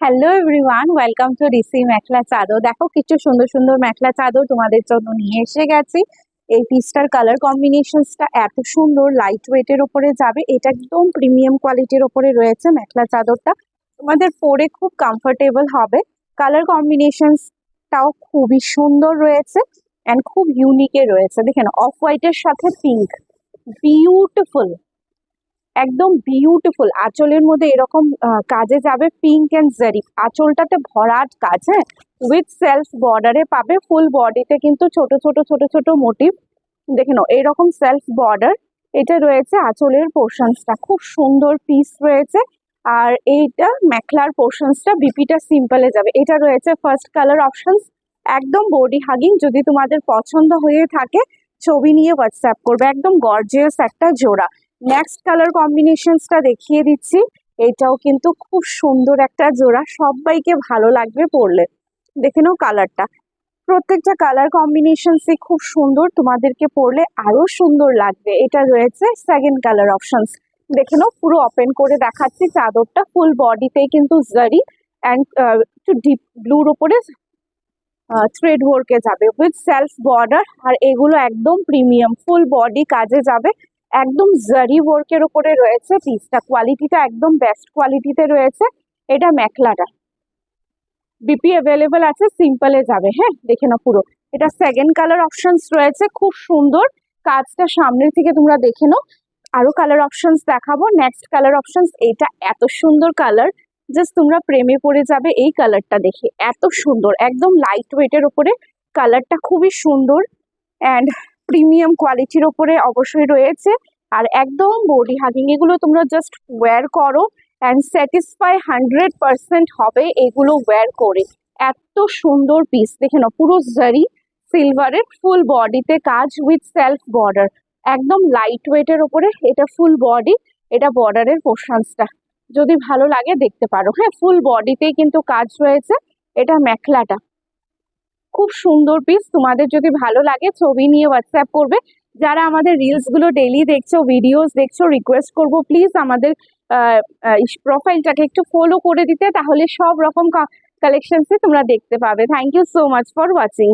Hello everyone, welcome to Risi mekhla chador. দেখো কিছু সুন্দর সুন্দর মেখলা চাদর তোমাদের জন্য নিয়ে এসে গেছি। এই পিসটার কালার কম্বিনেশনসটা এত সুন্দর, লাইট ওয়েটের ওপরে যাবে। এটা একদম প্রিমিয়াম কোয়ালিটির ওপরে রয়েছে মেখলা চাদরটা, তোমাদের পরে খুব কমফোর্টেবল হবে। কালার কম্বিনেশনসটাও খুবই সুন্দর রয়েছে অ্যান্ড খুব ইউনিকে রয়েছে। দেখেন, অফ হোয়াইটের সাথে পিঙ্ক, বিউটিফুল, একদম বিউটিফুল। আঁচলের মধ্যে এরকম কাজে যাবে পিঙ্ক অ্যান্ড জারি, আঁচলটাতে ভরাট কাজ, হ্যাঁ, উইথ সেলফ বর্ডারে পাবে। ফুল বডিতে কিন্তু ছোট ছোট ছোট ছোট মোটিভ, দেখে নাও এইরকম সেলফ বর্ডার। এটা রয়েছে আঁচলের পোর্শনসটা, খুব সুন্দর পিস রয়েছে। আর এইটা মেখলার পোর্শনসটা বিপিটা সিম্পলে যাবে। এটা রয়েছে ফার্স্ট কালার অপশনস, একদম বডি হাগিং। যদি তোমাদের পছন্দ হয়ে থাকে ছবি নিয়ে হোয়াটসঅ্যাপ করবে, একদম গর্জিয়াস একটা জোড়া। নেক্সট কালার কম্বিনেশনসটা দেখিয়ে দিচ্ছি। এটাও কিন্তু খুব সুন্দর একটা জোড়া, সবাইকে ভালো লাগবে পরলে। দেখে নাও কালারটা, প্রত্যেকটা কালার কম্বিনেশনসই খুব সুন্দর, তোমাদেরকে পরলে আরো সুন্দর লাগবে। এটা রয়েছে সেকেন্ড কালার অপশনস। দেখে নাও, পুরো ওপেন করে দেখাচ্ছি। চাদরটা ফুল বডিতেই কিন্তু জারি অ্যান্ড একটু ডিপ ব্লুর উপরে থ্রেড ওয়ার্কে যাবে উইথ সেলফ বর্ডার। আর এগুলো একদম প্রিমিয়াম, ফুল বডি কাজে যাবে, একদম জারি ওয়ার্কের উপরে রয়েছে। পিসটা কোয়ালিটিটা একদম বেস্ট কোয়ালিটিতে রয়েছে। এটা মেখলাটা বিপি অ্যাভেলেবেল আছে, সিম্পলে যাবে। হ্যাঁ, দেখে নাও পুরো। এটা সেকেন্ড কালার অপশনস রয়েছে, খুব সুন্দর কাজটা সামনের থেকে তোমরা দেখে নাও। আরো কালার অপশনস দেখাবো। নেক্সট কালার অপশনস, এইটা এত সুন্দর কালার, জাস্ট তোমরা প্রেমে পড়ে যাবে এই কালারটা দেখে। এত সুন্দর, একদম লাইট ওয়েটের উপরে কালারটা, খুবই সুন্দর অ্যান্ড প্রিমিয়াম কোয়ালিটির ওপরে অবশ্যই রয়েছে। আর একদম বডি হাগিং, এগুলো তোমরা জাস্ট ওয়্যার করো অ্যান্ড স্যাটিসফাই 100% হবে এগুলো ওয়্যার করে। এত সুন্দর পিস, দেখে নাও পুরো জারি সিলভারের, ফুল বডিতে কাজ উইথ সেলফ বর্ডার, একদম লাইট ওয়েটের ওপরে। এটা ফুল বডি, এটা বর্ডারের পোর্শনসটা যদি ভালো লাগে দেখতে পারো। হ্যাঁ, ফুল বডিতেই কিন্তু কাজ রয়েছে। এটা মেখলাটা খুব সুন্দর পিস, তোমাদের যদি ভালো লাগে ছবি নিয়ে হোয়াটসঅ্যাপ করবে। যারা আমাদের রিলস গুলো ডেইলি দেখছো, ভিডিওস দেখছো, রিকোয়েস্ট করবো প্লিজ আমাদের প্রোফাইলটাকে একটু ফলো করে দিতে, তাহলে সব রকম কালেকশনসই তোমরা দেখতে পাবে। Thank you so much for watching.